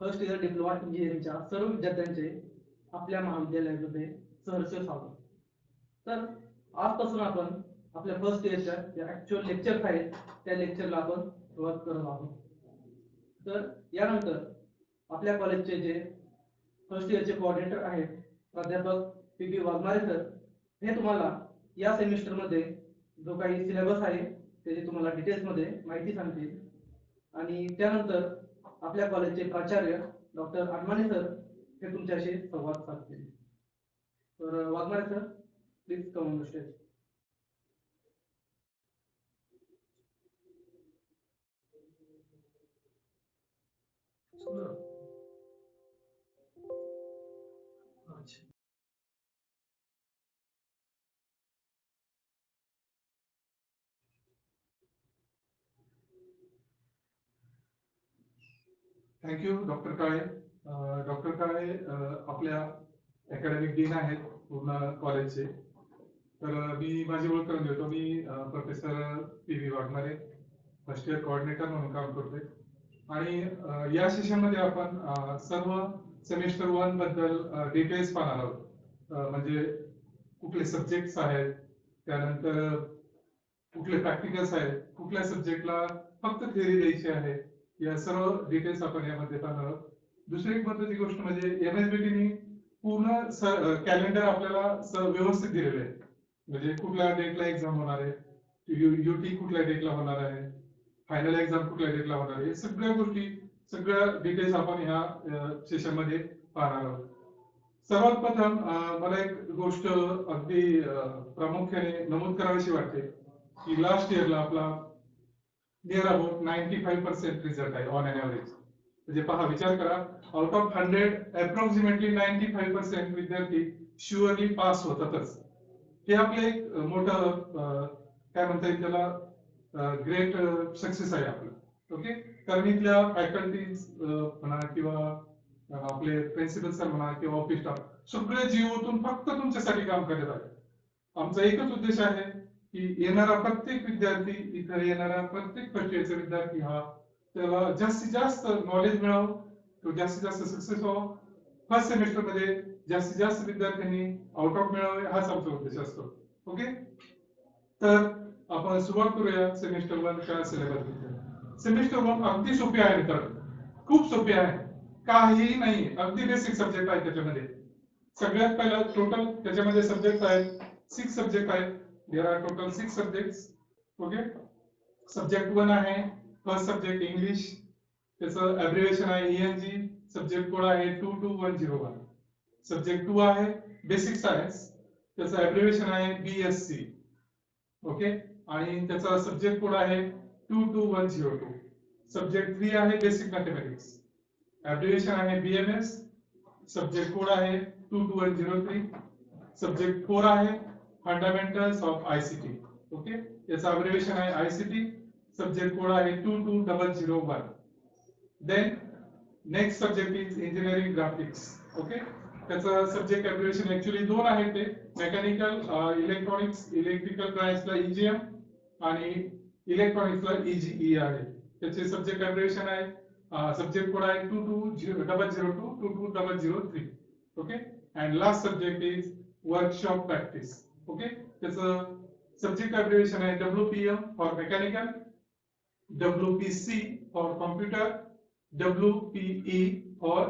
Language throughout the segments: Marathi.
फर्स्ट इयर डिप्लोमा इंजिनिअरिंगच्या सर्व विद्यार्थ्यांचे आपल्या महाविद्यालयामध्ये सहर्ष स्वागत. तर आजपासून आपण आपल्या फर्स्ट इयरच्या जे ऍक्च्युअल लेक्चर्स आहेत त्या लेक्चरला आपण सुरुवात करत आहोत. तर यानंतर आपल्या कॉलेजचे जे फर्स्ट इयरचे कोऑर्डिनेटर आहेत प्राध्यापक पी वाघमारे सर, हे तुम्हाला या सेमिस्टरमध्ये जो काही सिलेबस आहे त्याची तुम्हाला डिटेल्समध्ये माहिती सांगतील. आणि त्यानंतर आपल्या कॉलेजचे प्राचार्य डॉक्टर अडमाणे सर हे तुमच्याशी संवाद साधतील. तर Waghmare sir, please come on the stage. Thank you doctor Kale. Doctor Kale आपल्या अकॅडमिक डीन आहेत पूर्ण कॉलेजचे. तर मी माझी ओळख करून देतो. मी professor P Waghmare, first year coordinator म्हणून काम करतोय. आणि या सेशनमध्ये आपण सर्व सेमिस्टर 1 बद्दल डिटेल्स पाहणार आहोत. म्हणजे कुठले सब्जेक्ट्स आहेत, त्यानंतर कुठले प्रॅक्टिकल्स आहेत, कुठल्या सब्जेक्टला फक्त थिअरी द्यायची आहे, या सर्व डिटेल्स आपण यामध्ये पाहणार आहोत. दुसरी एक महत्त्वाची गोष्ट म्हणजे एमएसबीटीने पूर्ण कॅलेंडर आपल्याला व्यवस्थित दिलेलं आहे. म्हणजे कुठल्या डेटला एक्झाम होणार आहे, युटी कुठल्या डेटला होणार आहे, फायनल एक्झाम कुठल्या डेटला होणार आहे, सगळ्या गोष्टी, सगळ्या डिटेल्स आपण ह्या सेशन मध्ये पाहणार आहोत. सर्वात प्रथम मला एक गोष्ट अगदी प्रामुख्याने नमूद करावीशी वाटते की लास्ट इयरला आपला नियर अबाउट 95% रिझल्ट आहे ऑन एन एव्हरेज. म्हणजे पहा, विचार करा, आउट ऑफ 100 अप्रॉक्सिमेटली 95% विद्यार्थी शुअरली पास होतातच. हे आपले एक मोठं काय म्हणता येईल त्याला, ग्रेट सक्सेस आहे आपलं. ओके, कारण इथल्या फॅकल्टीज म्हणा किंवा आपले प्रिन्सिपल सर म्हणा किंवा ऑफिस स्टाफ सगळे जीव ओतून फक्त तुमच्यासाठी काम करत आहे. आमचा एकच उद्देश आहे की येणारा प्रत्येक विद्यार्थी, इथे येणारा प्रत्येक फर्स्ट इयरचा विद्यार्थी हा त्याला जास्तीत जास्त नॉलेज मिळावं, तो जास्तीत जास्त सक्सेस व्हावं, फर्स्ट सेमिस्टर मध्ये जास्तीत जास्त विद्यार्थ्यांनी आउट ऑफ मिळावे, हाच आमचा उद्देश असतो. ओके, तर आपण सुरुवात करूया सेमिस्टर 1 च्या सिलेबस. सेमिस्टर 1 अगदी सोपी आहे मित्रांनो, खूप सोपी आहे, काहीही नाही, अगदी बेसिक सब्जेक्ट आहे त्याच्यामध्ये. सगळ्यात पहिला टोटल त्याच्यामध्ये सब्जेक्ट आहेत 6 सब्जेक्ट आहेत. There are total 6 subjects. Okay, subject 1 आहे फर्स्ट सब्जेक्ट इंग्लिश, त्याचं ॲब्रिव्हिएशन आहे ENG, सब्जेक्ट कोड आहे 22101. सब्जेक्ट 2 आहे बेसिक सायन्स, त्याचं ॲब्रिव्हिएशन आहे BSc. ओके, आणि त्याचा सब्जेक्ट कोड आहे 22102. सब्जेक्ट 3 आहे बेसिक मॅथमॅटिक्स, ॲब्रिव्हिएशन आहे BMS, सब्जेक्ट कोड आहे 22103. सब्जेक्ट 4 आहे फंडामेंटल्स ऑफ ICT. ओके, याचा ॲब्रिव्हिएशन आहे ICT, सब्जेक्ट कोड आहे 22001. Then next subject is engineering graphics. Okay, त्याचा सब्जेक्ट ॲब्रिव्हिएशन ऍक्च्युअली 2 आहेत, ते मेकॅनिकल इलेक्ट्रॉनिक्स, इलेक्ट्रिकल ब्रांचला EGM आणि इलेक्ट्रॉनिक्सला EGE आहे. त्याचे सब्जेक्ट ॲब्रिव्हिएशन आहे, सब्जेक्ट कोड आहे 22002 22003. Okay, and last subject is workshop practice. Okay, त्याचं सब्जेक्ट ॲब्रिव्हिएशन आहे WPM for mechanical, WPC for computer, WPE for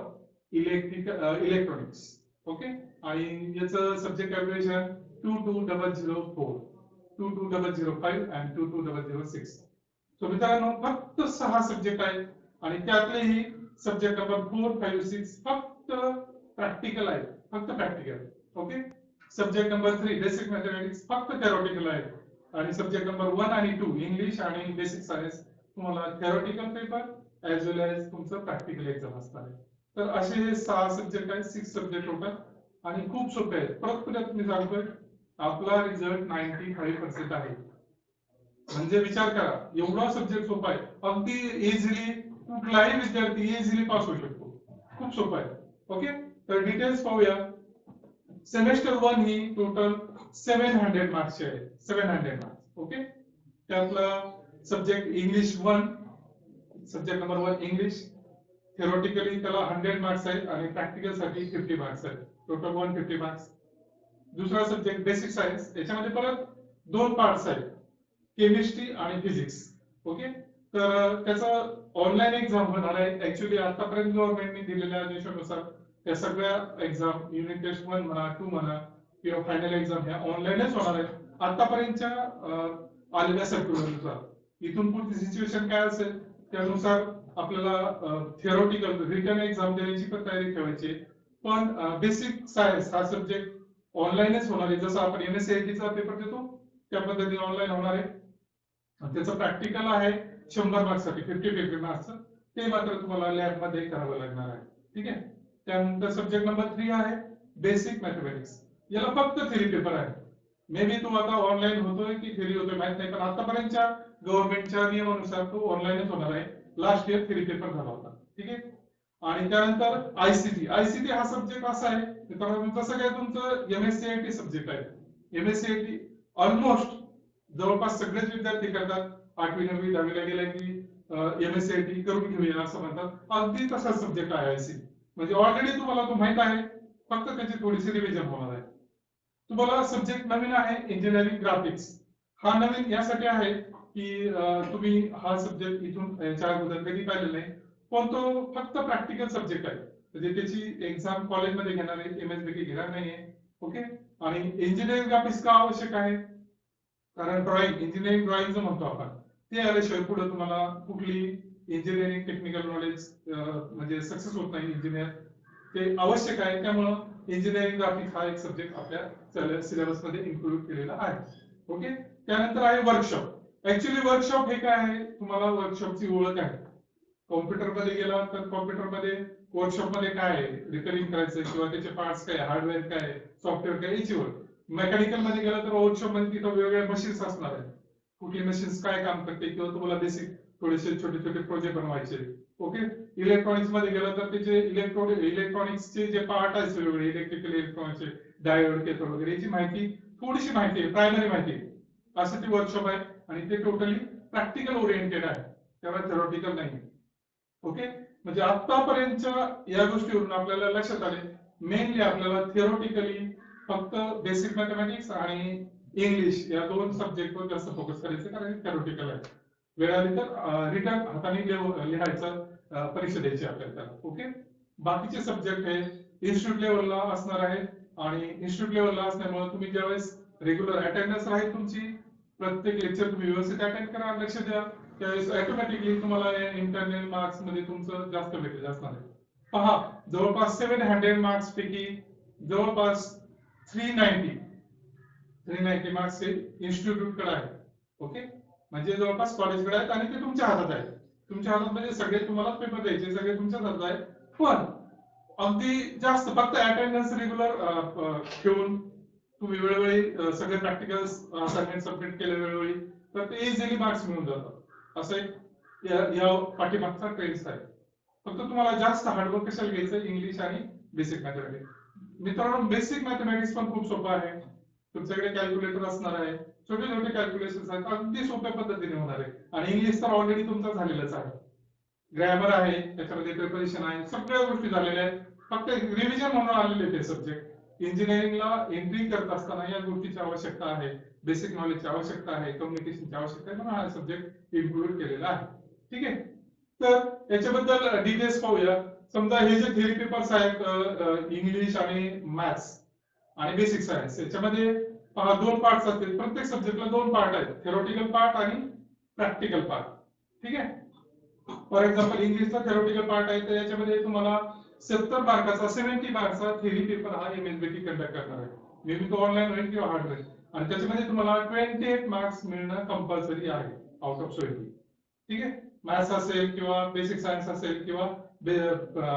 electronics. Okay, आणि याचं सब्जेक्ट ॲब्रिव्हिएशन 22004, 22005 आणि 22006. सो मित्रांनो, फक्त 6 सब्जेक्ट आहेत आणि त्यातलेही सब्जेक्ट नंबर 4, 5, 6 फक्त प्रॅक्टिकल आहे, फक्त practical. Okay, subject number 3 basic mathematics फक्त थेरॉटिकल आहे, आणि सब्जेक्ट नंबर 1 आणि 2 इंग्लिश आणि बेसिक सायन्स तुम्हाला थेरॉटिकल पेपर ऍज वेल एज तुमचं प्रॅक्टिकल एक्झाम असणार आहे. तर असे हे 6 सब्जेक्ट आहेत, 6 सब्जेक्ट टोटल, आणि खूप सोपे आहेत. परत मी सांगतोय, आपला रिझल्ट 95% आहे. म्हणजे विचार करा, एवढा सब्जेक्ट सोपा आहे, अगदी इझिली कुठलाही विद्यार्थी इझिली पास होऊ शकतो, खूप सोपा आहे. ओके, तर डिटेल्स पाहूया. सेमेस्टर 1 ही टोटल 700 मार्क्सची आहे, 700 मार्क्स. ओके, त्यातला subject English 1, subject number 1 English, theoretically त्याला 100 मार्क्स आहेत आणि प्रॅक्टिकल साठी 50 मार्क्स आहेत, टोटल 150 मार्क्स. दुसरा सब्जेक्ट बेसिक सायन्स, याच्यामध्ये परत दोन पार्ट्स आहेत, केमिस्ट्री आणि फिजिक्स. ओके, तर त्याचं ऑनलाईन एक्झाम होणार आहे. ऍक्च्युली आतापर्यंत गव्हर्नमेंटने दिलेल्या आदेशानुसार त्या सगळ्या एक्झाम, युनिट टेस्ट 1 म्हणा, 2 म्हणा किंवा फायनल एक्झाम ह्या ऑनलाईनच होणार आहे आतापर्यंतच्या आलेल्या सर्क्युलरनुसार. इथून पुढची सिच्युएशन काय असेल त्यानुसार आपल्याला थिओरिटिकल रिटन एक्झाम देण्याची पण तयारी ठेवायची. पण बेसिक सायन्स हा सब्जेक्ट ऑनलाईनच होणार आहे. जसं आपण MSCIT पेपर देतो त्या पद्धतीने ऑनलाईन होणार आहे. त्याचं प्रॅक्टिकल आहे 100 मार्क्ससाठी, 50 मार्क्स, ते मात्र तुम्हाला लॅब मध्ये करावं लागणार आहे. ठीक आहे. त्यानंतर सब्जेक्ट नंबर 3 आहे बेसिक मॅथमॅटिक्स. याला फक्त थेरी पेपर आहे. मे बी तो आता ऑनलाईन होतोय की थेरी होतोय माहित नाही, पण आतापर्यंतच्या गव्हर्नमेंटच्या नियमानुसार तो ऑनलाईनच होणार आहे. लास्ट इयर थेरी पेपर झाला होता. ठीक आहे. आणि त्यानंतर आयसीटी हा सब्जेक्ट असा आहे मित्रांनो, जसं काय तुमचं MSCIT सब्जेक्ट आहे. MSCIT ऑलमोस्ट जवळपास सगळेच विद्यार्थी करतात. 8वी 9वी 10वीला गेला की MSCIT करून घेऊया असं म्हणतात. अगदी तसा सब्जेक्ट आहे आयसीटी. म्हणजे ऑलरेडी तुम्हाला तो माहित आहे, फक्त त्याची थोडीशी रिव्हिजन होणार आहे. तुम्हाला सब्जेक्ट नवीन आहे इंजिनिअरिंग ग्राफिक्स. हा नवीन यासाठी आहे की तुम्ही हा सब्जेक्ट इथून याच्या अगोदर कधी पाहिलेला नाही, पण तो फक्त प्रॅक्टिकल सब्जेक्ट आहे. म्हणजे त्याची एक्झाम कॉलेजमध्ये घेणार आहे, MSBT घेणार नाहीये. ओके. आणि इंजिनिअरिंग ग्राफिक्स का आवश्यक आहे? कारण ड्रॉइंग, इंजिनिअरिंग ड्रॉइंग जो म्हणतो आपण, ते आल्याशिवाय पुढे तुम्हाला कुठली इंजिनिअरिंग टेक्निकल नॉलेज म्हणजे सक्सेस होत नाही इंजिनियर. ते आवश्यक आहे. त्यामुळे इंजिनिअरिंग ग्राफिक्स हा एक सब्जेक्ट आपल्या सिलेबस मध्ये इन्क्लूड केलेला आहे. ओके. त्यानंतर आहे वर्कशॉप. ऍक्च्युली वर्कशॉप हे काय आहे, तुम्हाला वर्कशॉपची ओळख आहे. कॉम्प्युटर मध्ये गेला तर कॉम्प्युटर मध्ये वर्कशॉप मध्ये काय आहे, रिपेअरिंग करायचं किंवा त्याचे पार्ट्स काय, हार्डवेअर काय, सॉफ्टवेअर काय, याची ओळख. मेकॅनिकल मध्ये गेला तर वर्कशॉप मध्ये तिथं वेगवेगळ्या मशीन्स असणार आहेत, कुठली मशीन्स काय काम करते किंवा तुम्हाला बेसिक थोडेसे छोटे छोटे प्रोजेक्ट बनवायचे. ओके. इलेक्ट्रॉनिक्स मध्ये गेला तर त्याचे इलेक्ट्रॉनिक्सचे जे पार्ट आहेत वेगवेगळे इलेक्ट्रिकल इलेक्ट्रॉनिक्सचे डायोड केथोड वगैरे याची माहिती, थोडीशी माहिती आहे, प्रायमरी माहिती आहे. असं ती वर्कशॉप आहे आणि ते टोटली प्रॅक्टिकल ओरिएंटेड आहे, त्याला थेरोटिकल नाही. ओके. म्हणजे आतापर्यंतच्या या गोष्टीवरून आपल्याला लक्षात आले मेनली आपल्याला थिओरिटिकली फक्त बेसिक मॅथमॅटिक्स आणि इंग्लिश या दोन सब्जेक्टवर जास्त फोकस करायचं, कारण थेरोटिकल आहे. वेळ आली तर रिटर्न हाताने लिहायचं, परीक्षा द्यायची आपल्याला. ओके. बाकीचे सब्जेक्ट हे इन्स्टिट्यूट लेवलला असणार आहे आणि इन्स्टिट्यूट लेवलला असल्यामुळे तुम्ही ज्यावेळेस रेग्युलर अटेंडन्स राहील तुमची, प्रत्येक लेक्चर तुम्ही व्यवस्थित अटेंड करा, लक्ष द्या, त्यावेळेस ऑटोमॅटिकली तुम्हाला इंटरनल मार्क्स मध्ये तुमचं जास्त भेटेल असणार आहे. पहा, जवळपास 700 मार्क्स पैकी जवळपास 390 मार्क्स हे इन्स्टिट्यूट कडे आहेत. ओके. म्हणजे जवळपास कॉलेजकडे आहेत आणि ते तुमच्या हातात आहे. तुमच्या हातात म्हणजे सगळे तुम्हाला पेपर द्यायचे, सगळे तुमच्याच हातात आहे. पण अगदी जास्त फक्त अटेंडन्स रेग्युलर ठेवून तुम्ही वेळोवेळी सगळे प्रॅक्टिकल असाइनमेंट सबमिट केले वेळोवेळी, तर ते इझिली मार्क्स मिळून जातात. असं एक या पाठीमागचा ट्रेंड आहे. फक्त तुम्हाला जास्त हार्डवर्क कशाला घ्यायचं, इंग्लिश आणि बेसिक मॅथमॅटिक्स. मित्रांनो, बेसिक मॅथमॅटिक्स पण खूप सोपं आहे. तुमच्याकडे कॅल्क्युलेटर असणार आहे, छोटे छोटे कॅल्क्युलेशन्स आहेत, अगदी सोप्या पद्धतीने होणार आहे. आणि इंग्लिश तर ऑलरेडी तुमचा झालेलाच आहे. ग्रॅमर आहे, त्याच्यामध्ये प्रिपरेशन आहे, सगळ्या गोष्टी झालेल्या आहेत. फक्त रिव्हिजन म्हणून आलेले ते सब्जेक्ट. इंजिनिअरिंगला एंट्री करत असताना या गोष्टीची आवश्यकता आहे, बेसिक नॉलेजची आवश्यकता आहे, कम्युनिकेशनची आवश्यकता आहे, म्हणून हा सब्जेक्ट इन्क्लूड केलेला आहे. ठीक आहे. तर याच्याबद्दल डिटेल्स पाहूया. समजा हे जे थेरी पेपर्स आहेत इंग्लिश आणि मॅथ्स आणि बेसिक सायन्स, याच्यामध्ये पहा दोन पार्ट्स असतील. प्रत्येक सब्जेक्टला दोन पार्ट आहेत, थेरोटिकल पार्ट आणि प्रॅक्टिकल पार्ट. ठीक आहे. फॉर एक्झाम्पल इंग्लिशचा थेरोटिकल पार्ट आहे, तर याच्यामध्ये तुम्हाला 70 मार्काचा 70 मार्कचा थेरी पेपर हा MSBT कंडक्ट करणार आहे. मे बी तो ऑनलाईन होईल किंवा हार्ड होईल. आणि त्याच्यामध्ये तुम्हाला 28 मार्क्स मिळणं कंपल्सरी आहे आउट ऑफ 70. ठीक आहे. मॅथ्स असेल किंवा बेसिक सायन्स असेल किंवा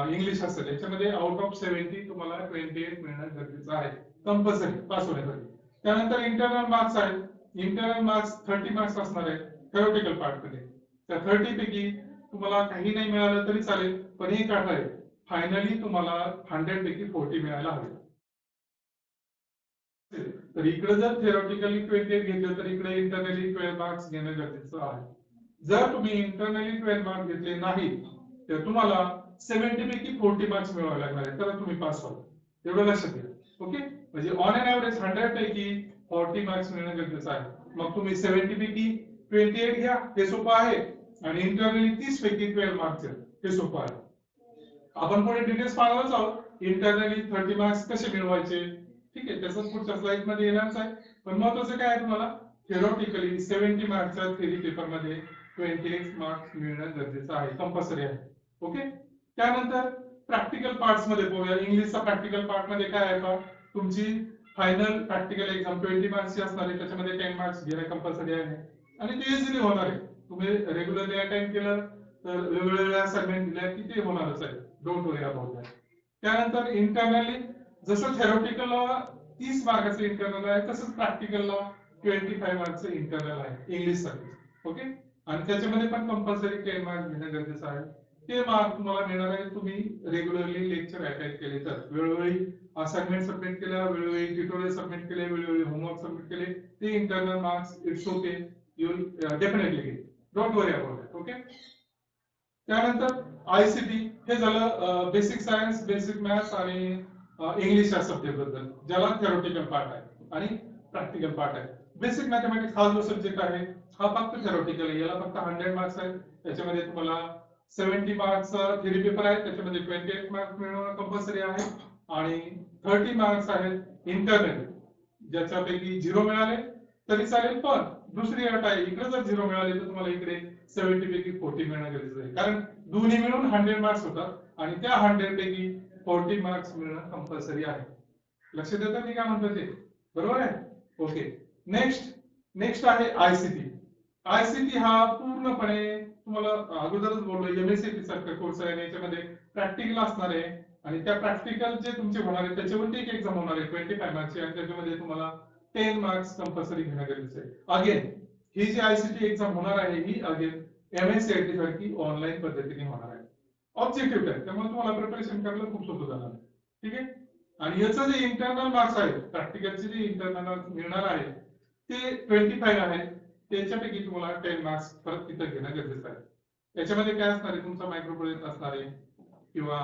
इंग्लिश असेल, याच्यामध्ये आउट ऑफ 70 तुम्हाला 28 मिळणं गरजेचं आहे कंपल्सरी पास होण्यासाठी. त्यानंतर इंटरनल मार्क्स आहेत. इंटरनल मार्क्स 30 मार्क्स असणार आहेत थेरोटिकल पार्ट मध्ये. त्या 30 पैकी तुम्हाला काही नाही मिळालं तरी चालेल, पण एक अट आहे, फायनली तुम्हाला 100 पैकी 40 मिळायला हवे. तर इकडे जर थेरोटिकली 28 घेतलं तर इकडे इंटरनली 12 मार्क्स घेणं गरजेचं आहे. जर तुम्ही इंटरनली 12 मार्क्स घेतले नाही तर तुम्हाला 70 पैकी 40 मार्क्स मिळवावे लागणार आहे तर तुम्ही पास व्हाल एवढं लक्षात घ्या ओके म्हणजे ऑन एन ऍव्हरेज 100 पैकी 40 मार्क्स मिळणं गरजेचं आहे मग तुम्ही 70 पैकी 28 घ्या हे सोपं आहे आणि इंटरनली 30 पैकी 12 मार्क्स हे सोपं आहे आपण पुढे डिटेल्स पाहणारच आहोत इंटरनली 30 मार्क्स कसे मिळवायचे ठीक आहे त्याचं पुढच्या स्लाइड मध्ये येणारच आहे पण महत्त्वाचं काय आहे तुम्हाला थेरोटिकली 70 मार्क्सच्या थेरी पेपर मध्ये 28 मार्क्स मिळणं गरजेचं आहे कंपल्सरी आहे ओके त्यानंतर प्रॅक्टिकल पार्ट्स मध्ये पाहूया इंग्लिशचा प्रॅक्टिकल पार्ट मध्ये काय आहे पहा तुमची फायनल प्रॅक्टिकल एक्झाम 20 मार्क्सची असणार आहे त्याच्यामध्ये 10 मार्क्स घेणं कंपल्सरी आहे आणि ते इझिली होणार आहे तुम्ही रेग्युलरली अटेंड केलं तर वेगवेगळ्या असाइनमेंट दिल्या की ते होणारच आहे डोंट वरी अबाउट दॅट त्यानंतर इंटरनली जसं थेरोटिकलला 30 मार्काचं इंटरनल आहे तसंच प्रॅक्टिकलला 25 मार्कचं इंटरनल आहे इंग्लिश साठी ओके आणि त्याच्यामध्ये पण कंपल्सरी 10 मार्क्स घेणं गरजेचं आहे ते मार्क तुम्हाला मिळणार आहे तुम्ही रेग्युलरली लेक्चर अटेंड केले तर वेळोवेळी असाइनमेंट सबमिट केल्या वेळोवेळी ट्युटोरियल सबमिट केले वेळोवेळी होमवर्क सबमिट केले ते internal marks it's okay you will definitely get don't worry about that okay त्यानंतर आयसीटी हे झालं बेसिक सायन्स बेसिक मॅथ्स आणि इंग्लिश या सब्जेक्ट बद्दल ज्याला थेरोटिकल पार्ट आहे आणि प्रॅक्टिकल पार्ट आहे बेसिक मॅथमॅटिक्स हा जो सब्जेक्ट आहे हा फक्त थेरोटिकल आहे याला फक्त 100 मार्क्स आहेत त्याच्यामध्ये तुम्हाला 70 मार्क्स थेरी पेपर आहे त्याच्यामध्ये 28 मार्क्स मिळवणं कंपल्सरी आहे आणि 30 मार्क्स आहेत इंटरनल ज्याच्यापैकी 0 मिळाले तरी चालेल पण दुसरी अट आहे इकडे जर 0 मिळाले तर तुम्हाला इकडे 70 पैकी 40 मिळणं गरजेचं आहे कारण दोन्ही मिळून 100 मार्क्स होतात आणि त्या 100 पैकी 40 मार्क्स मिळणं कंपल्सरी आहे लक्ष देता मी काय म्हणतो ते बरोबर आहे ओके नेक्स्ट आहे आयसीटी आयसीटी हा पूर्णपणे तुम्हाला अगोदरच बोललो एमएससीटी सारखा कोर्स आहे याच्यामध्ये प्रॅक्टिकल असणार आहे आणि त्या प्रॅक्टिकल जे तुमचे होणार आहे त्याच्यावरती एक एक्झाम होणार आहे 25 मार्क्सची आणि त्याच्यामध्ये तुम्हाला 10 मार्क्स कंपल्सरी घेणं गरजेचं आहे अगेन ही जी आयसीटी एक्झाम होणार आहे ही अगेन एमएससीआयटी सारखी ऑनलाईन पद्धतीने होणार आहे ऑब्जेक्टिव्ह आहे त्यामुळे तुम्हाला प्रिपरेशन करायला खूप सोपं जाणार ठीक आहे आणि याचं जे इंटरनल मार्क्स आहेत प्रॅक्टिकलचे जे इंटरनल मिळणार आहे ते 25 आहेत त्याच्यापैकी तुम्हाला 10 मार्क्स परत तिथं घेणं गरजेचं आहे याच्यामध्ये काय असणार आहे तुमचा मायक्रो प्रोजेक्ट असणार आहे किंवा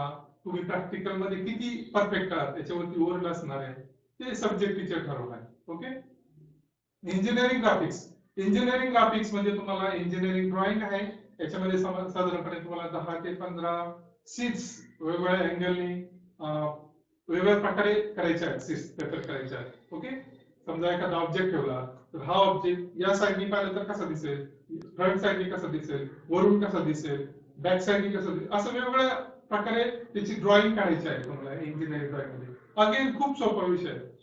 तुम्ही प्रॅक्टिकल मध्ये किती परफेक्ट आहात त्याच्यावरती ओव्हरल असणार आहे ते सब्जेक्ट टीचर ठरवणार ओके इंजिनिअरिंग ग्राफिक्स म्हणजे तुम्हाला इंजिनिअरिंग ड्रॉइंग आहे याच्यामध्ये साधारणपणे तुम्हाला 10 ते 15 शीट्स वेगवेगळ्या अँगलनी वेगवेगळ्या प्रकारे करायच्या आहेत शीट्स पेपर करायच्या आहेत ओके समजा एखादा ऑब्जेक्ट ठेवला तर हा ऑब्जेक्ट या साइडनी पाहिलं तर कसा दिसेल फ्रंट साइडनी कसा दिसेल वरून कसा दिसेल बॅक साइडनी कसं दिसेल असं वेगवेगळ्या प्रकारे त्याची ड्रॉइंग काढायची आहे तुम्हाला इंजिनिअरिंग ड्रॉइंग मध्ये अगेन खूप सोपा विषय आहे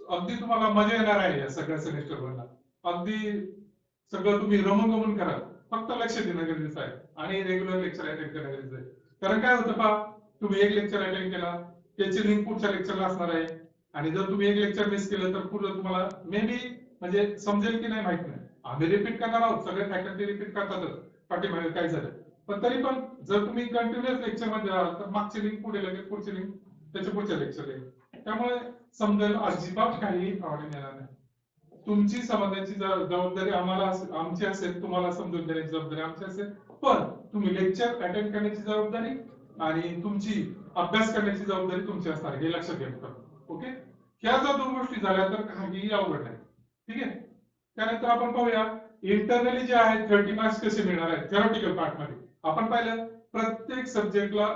अगदी तुम्हाला मजा येणार आहे या सगळ्या सेमिस्टरवरला अगदी सगळं तुम्ही रमून करा फक्त लक्ष देणं गरजेचं आहे आणि रेग्युलर लेक्चर अटेंड करणं गरजेचं आहे कारण काय होतं पहा तुम्ही एक लेक्चर अटेंड केला त्याची लिंक पुढच्या लेक्चरला असणार आहे आणि जर तुम्ही एक लेक्चर मिस केलं तर पुढे तुम्हाला मे बी म्हणजे समजेल की नाही माहित नाही आम्ही रिपीट करणार आहोत सगळे फॅकल्टी रिपीट करतातच पाठीमागे काय झालं पण तरी पण जर तुम्ही कंटिन्युअस लेक्चर मध्ये राहाल तर मागची लिंक पुढे लगेच पुढची लिंक त्याच्या पुढच्या लेक्चर येईल त्यामुळे समजेल अजिबात काही प्रॉब्लेम येणार नाही तुमची समजण्याची जबाबदारी आम्हाला आमची असेल तुम्हाला समजून देण्याची जबाबदारी आमची असेल पण तुम्ही लेक्चर अटेंड करण्याची जबाबदारी आणि तुमची अभ्यास करण्याची जबाबदारी तुमची असणार हे लक्षात घ्या ओके ह्या जर दोन गोष्टी झाल्या तर काही अवघड नाही ठीक आहे त्यानंतर आपण पाहूया इंटरनली जे आहे 30 मार्क्स कसे मिळणार आहेत थेरोटिकल पार्ट मध्ये आपण पाहिलं प्रत्येक सब्जेक्टला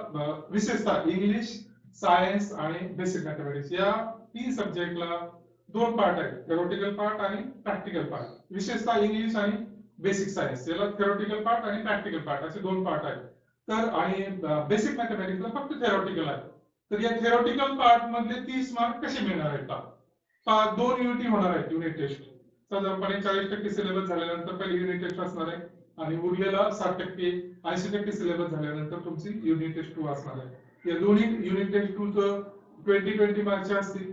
विशेषतः इंग्लिश सायन्स आणि बेसिक मॅथमॅटिक्स या 3 सब्जेक्टला 2 पार्ट आहेत थेरोटिकल पार्ट आणि प्रॅक्टिकल पार्ट विशेषतः इंग्लिश आणि बेसिक सायन्स याला थेरोटिकल पार्ट आणि प्रॅक्टिकल पार्ट असे 2 पार्ट आहेत तर आणि बेसिक मॅथमॅटिक्सला फक्त थेरोटिकल आहे तर या थेरोटिकल पार्ट मधले 30 मार्क कसे मिळणार आहेत पहा 2 युनिट होणार आहेत युनिट टेस्ट साधारणपणे 40% सिलेबस झाल्यानंतर पहिली युनिट टेस्ट असणार आहे आणि उरलेला 60% 80% सिलेबस झाल्यानंतर तुमची युनिट टेस्ट 2 असणार आहे या दोन्ही युनिट टेस्ट 2 चं 20 मार्क्सचे असतील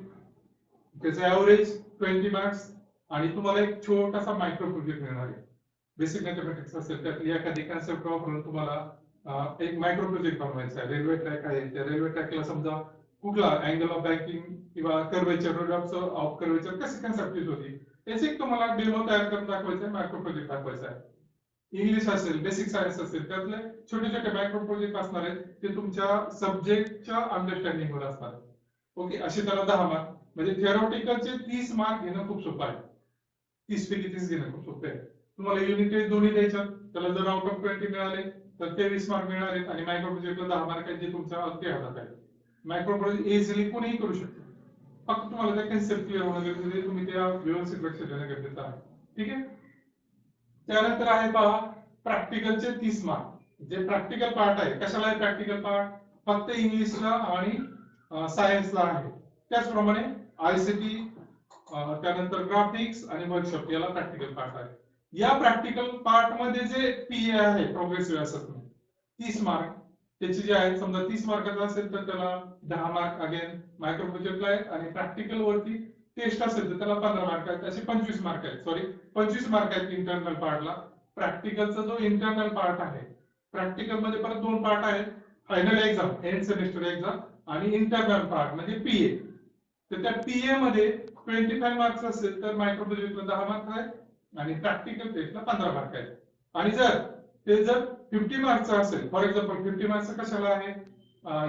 त्याचे एव्हरेज 20 मार्क्स आणि तुम्हाला एक छोटासा मायक्रो प्रोजेक्ट मिळणार आहे बेसिक मॅथमॅटिक्स असेल त्यातली एखादी कन्सेप्ट वापरून तुम्हाला एक मायक्रो प्रोजेक्ट बनवायचा आहे रेल्वे ट्रॅक आहे त्या रेल्वे ट्रॅकला समजा कुठला अँगल ऑफ बँकिंग किंवा कर्वेचर रोड ऑफ कर्वेचर कशी कन्सेप्ट होती त्याचे एक तुम्हाला डेमो तयार करून दाखवायचा आहे मायक्रो प्रोजेक्ट दाखवायचा आहे इंग्लिश असेल, बेसिक सायन्स असेल, त्यातले छोटे छोटे मायक्रो प्रोजेक्ट असणार आहेत ते तुमच्या सब्जेक्टच्या अंडरस्टँडिंगवर असणार. ओके, असे त्याला 10 मार्क. म्हणजे थिअरॉटिकलचे 30 मार्क घेणं खूप सोपं आहे. 30 पैकी 30 घेणं खूप सोपं आहे. तुम्हाला युनिट टेस्ट दोन्ही द्यायच्यात, त्याला जर आउट ऑफ 20 मिळाले तर ते 20 मार्क मिळणार आहेत आणि मायक्रो प्रोजेक्टला 10 मार्क आहेत जे तुमच्या अगदी हातात आहे. मायक्रो प्रोजेक्ट इझिली कोणीही करू शकतो. फक्त तुम्हाला त्या कन्सेप्ट क्लिअर होणं गरजेचं आहे, तुम्ही त्या व्यवस्थित लक्ष देणं गरजेचं आहे. ठीक आहे. त्यानंतर आहे पहा प्रॅक्टिकलचे 30 मार्क. जे प्रॅक्टिकल पार्ट आहे, कशाला आहे प्रॅक्टिकल पार्ट? फक्त इंग्लिशला आणि सायन्सला आहे. त्याचप्रमाणे आयसीटी, त्यानंतर ग्राफिक्स आणि वर्कशॉप याला प्रॅक्टिकल पार्ट आहे. या प्रॅक्टिकल पार्ट मध्ये जे पीए आहे, प्रोग्रेसिव्ह असेसमेंट, 30 मार्क त्याचे जे आहेत, समजा 30 मार्काचा असेल तर त्याला 10 मार्क अगेन मायक्रो प्रोजेक्टला आहेत आणि प्रॅक्टिकल वरती टेस्ट असेल तर त्याला 15 मार्क आहेत. असे 25 मार्क आहेत. सॉरी, 25 मार्क आहेत इंटरनल पार्टला. प्रॅक्टिकलचा जो इंटरनल पार्ट आहे, प्रॅक्टिकल मध्ये परत 2 पार्ट आहेत, final exam, end semester exam आणि इंटरनल पार्ट म्हणजे पीए. तर त्या पीए मध्ये 25 मार्क्स असेल तर मायक्रो प्रोजेक्टला 10 मार्क आहेत आणि प्रॅक्टिकल टेस्टला 15 मार्क आहेत. आणि जर 50 मार्क्सचा असेल, फॉर एक्झाम्पल 50 मार्क्स कशाला आहे,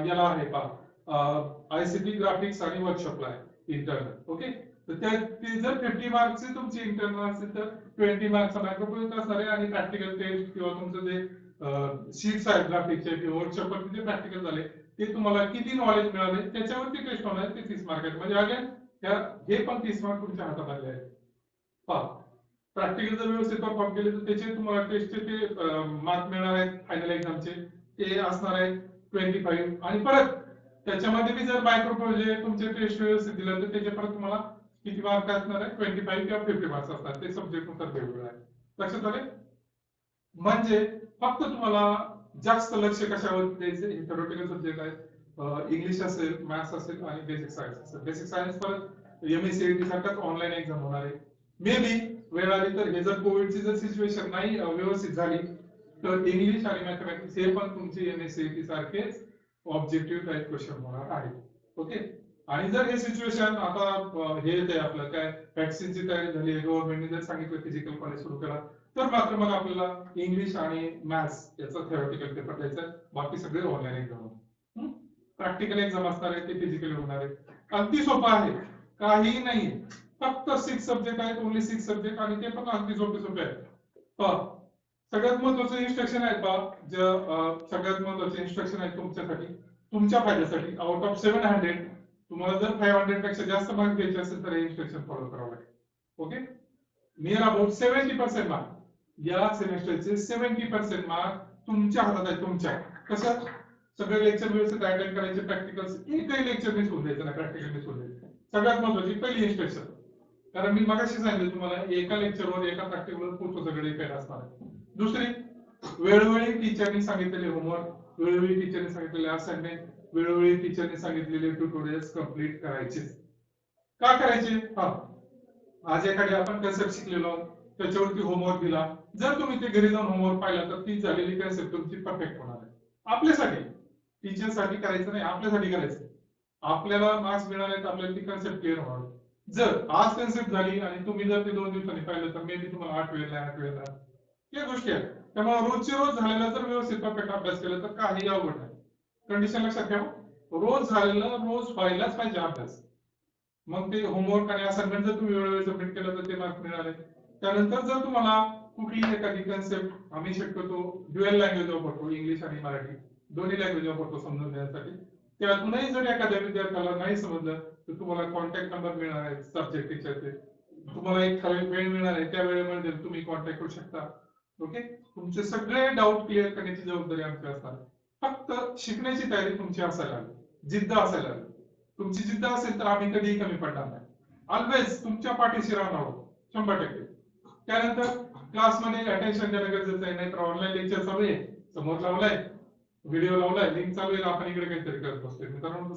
याला आहे पहा आयसीटी, ग्राफिक्स आणि वर्कशॉपला आहे इंटरनल. ओके, तर ते जर 50 मार्क्सचे तुमचे इंटरनल असेल तर 20 मार्क्सचा मायक्रो प्रोजेक्ट असणार आहे आणि प्रॅक्टिकल टेस्ट किंवा तुमचं जे शीट्स आहेत ग्राफिक्सचे किंवा वर्कशॉपवरती जे प्रॅक्टिकल झाले ते तुम्हाला किती नॉलेज मिळाले त्याच्यावरती टेस्ट होणार आहे. ते 30 मार्क आहेत. म्हणजे अगेन हे पण 30 मार्क तुमच्या हातात आले आहेत. पहा, प्रॅक्टिकल जर व्यवस्थित परफॉर्म केले तर त्याचे तुम्हाला टेस्टचे ते मार्क मिळणार आहेत फायनल एक्झामचे, ते असणार आहेत 25. आणि परत त्याच्यामध्ये मी जर मायक्रो प्रोजेक्ट तुमचे टेस्ट व्यवस्थित दिलं तर त्याचे परत तुम्हाला किती मार्क असणार आहे, 25 किंवा 50 मार्क्स असणार. ते सब्जेक्ट नुसार वेगवेगळं आहे. लक्षात आले? म्हणजे फक्त तुम्हाला जास्त लक्ष कशावर द्यायचं, हे थेरोटिकल सब्जेक्ट आहेत, इंग्लिश असेल, मॅथ्स असेल आणि बेसिक सायन्स असेल. बेसिक सायन्स परत एमएससीईटी सारखाच ऑनलाईन एक्झाम होणार आहे. मे बी वेळ आली तर हे जर कोविडची जर सिच्युएशन नाही व्यवस्थित झाली तर इंग्लिश आणि मॅथमॅटिक्स हे पण तुमचे एमएससीईटी सारखेच ऑब्जेक्टिव्ह टाइप क्वेश्चन होणार आहे. ओके, आणि जर हे सिच्युएशन आता हे येते आपलं काय वॅक्सिनची तयारी झाली, गव्हर्नमेंटने जर सांगितलं फिजिकल कॉलेज सुरू करा, तर मात्र मग आपल्याला इंग्लिश आणि मॅथ्स याचा थेरोटिकल पेपर द्यायचा आहे. बाकी सगळे ऑनलाईन एक्झाम. प्रॅक्टिकल एक्झाम असणार आहे, ते फिजिकली होणार आहे. अगदी सोपं आहे, काहीही नाही. फक्त 6 सब्जेक्ट आहेत, ओनली 6 सब्जेक्ट, आणि ते पण अगदी सोपे आहेत. पहा, सगळ्यात महत्त्वाचे इन्स्ट्रक्शन आहेत पहा, जे सगळ्यात महत्त्वाचे इन्स्ट्रक्शन आहेत तुमच्यासाठी, तुमच्या फायद्यासाठी. आउट ऑफ 700 तुम्हाला जर 500 पेक्षा जास्त मार्क घ्यायचे असेल तर हे इन्स्ट्रक्शन फॉलो करावं लागेल. ओके, नियर अबाउट 70% मार्क या सेमेस्टरचे 70% मार्क तुमच्या हातात आहे. तुमच्या कसं सगळे लेक्चर व्यवस्थित अटेंड करायचे, प्रॅक्टिकल्स एकही लेक्चर मिस होऊन द्यायचं नाही, प्रॅक्टिकल मिस होऊन द्यायचं. सगळ्यात महत्त्वाची पहिली इन्स्ट्रक्शन, कारण मी मगाशी सांगितलं तुम्हाला एका लेक्चरवर एका प्रॅक्टिकलवर पूर्ण सगळे डिपेंड असणार आहे. दुसरी, वेळोवेळी टीचरनी सांगितलेले होमवर्क, वेळोवेळी टीचरनी सांगितलेले असाइनमेंट, वेळोवेळी टीचरनी सांगितलेले ट्युटोरियल्स कंप्लीट करायचे. का करायचे? आज एखादी आपण कन्सेप्ट शिकलेलो त्याच्यावरती होमवर्क दिला, जर तुम्ही ते घरी जाऊन होमवर्क पाहिला तर ती झालेली कन्सेप्ट तुमची परफेक्ट होणार आहे. आपल्यासाठी, टीचरसाठी करायचं नाही, आपल्यासाठी करायचं. आपल्याला मार्क्स मिळाले तर आपल्याला ती कन्सेप्ट क्लिअर होणार. जर आज कन्सेप्ट झाली आणि तुम्ही जर ते 2 दिवसांनी पाहिलं तर मे बी तुम्हाला 8 वेळ नाही. या गोष्टी आहेत. त्यामुळे रोजचे रोज झालेला जर व्यवस्थित परफेक्ट अभ्यास केला तर काही अवघड नाही. कंडिशन लक्षात ठेवा, रोज झालेला रोज व्हायलाच पाहिजे अभ्यास. मग ते होमवर्क आणि असाइनमेंट जर तुम्ही वेळोवेळी सबमिट केलं तर ते मार्क मिळाले. त्यानंतर जर तुम्हाला कुठली एखादी कन्सेप्ट, आम्ही शक्यतो ड्युअल लँग्वेज वापरतो, इंग्लिश आणि मराठी दोन्ही लँग्वेज वापरतो समजून घेण्यासाठी. त्यातूनही जर एखाद्या विद्यार्थ्याला नाही समजलं तर तुम्हाला कॉन्टॅक्ट नंबर मिळणार आहे सब्जेक्ट टीचरचे, तुम्हाला एक वेळ मिळणार आहे, त्या वेळेमध्ये तुम्ही कॉन्टॅक्ट करू शकता. ओके, तुमचे सगळे डाऊट क्लिअर करण्याची जबाबदारी आमची असणार. फक्त शिकण्याची तयारी तुमची असायला हवी, जिद्द असायला हवी. तुमची जिद्द असेल तर आम्ही कधीही कमी पडणार नाही. ऑलवेज तुमच्या पाठीशी राहणार आहोत 100%. त्यानंतर क्लासमध्ये अटेन्शन देणं गरजेचं आहे, नाहीतर ऑनलाईन लेक्चर चालू आहे, समोर लावलाय, व्हिडिओ लावलाय, लिंक चालू आहे, आपण इकडे काहीतरी करत बसतोय. मित्रांनो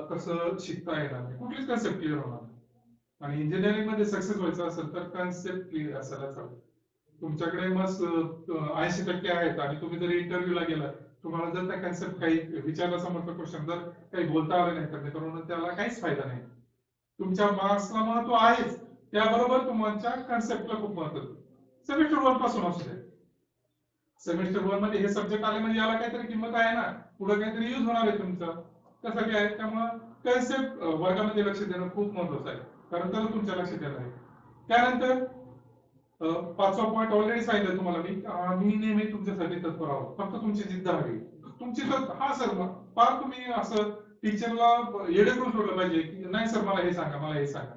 कसं शिकता येणार नाही, कुठलीच कन्सेप्ट क्लिअर होणार नाही. आणि इंजिनिअरिंग मध्ये सक्सेस व्हायचं असेल तर कन्सेप्ट क्लिअर असायलाच हवं. तुमच्याकडे मस्त 80% आहेत आणि तुम्ही जर इंटरव्ह्यूला गेला, तुम्हाला जर त्या कन्सेप्ट काही विचारला समोरचा क्वेश्चन जर काही बोलता आलं नाही तर मित्रांनो त्याला काहीच फायदा नाही. तुमच्या मार्क्सला महत्व आहेच, त्याबरोबर तुमच्या कन्सेप्टला खूप महत्व. सेमेस्टर 1 पासून असू दे, सेमिस्टर 1 मध्ये हे सब्जेक्ट आले म्हणजे याला काहीतरी किंमत आहे ना, पुढे काहीतरी यूज होणार आहे तुमचा, त्यासाठी आहे. त्यामुळे कन्सेप्ट वर्गामध्ये लक्ष देणं खूप महत्त्वाचं आहे, कारण तर तुमच्या लक्षात येणार आहे. त्यानंतर पाचवा पॉईंट ऑलरेडी सांगितलं तुम्हाला मी नेहमी तुमच्यासाठी तत्पर आहोत, फक्त तुमची जिद्द हवी. तुमची तर हा सर फार तुम्ही असं टीचरला येडे करून सोडलं पाहिजे की नाही सर मला हे सांगा, मला हे सांगा.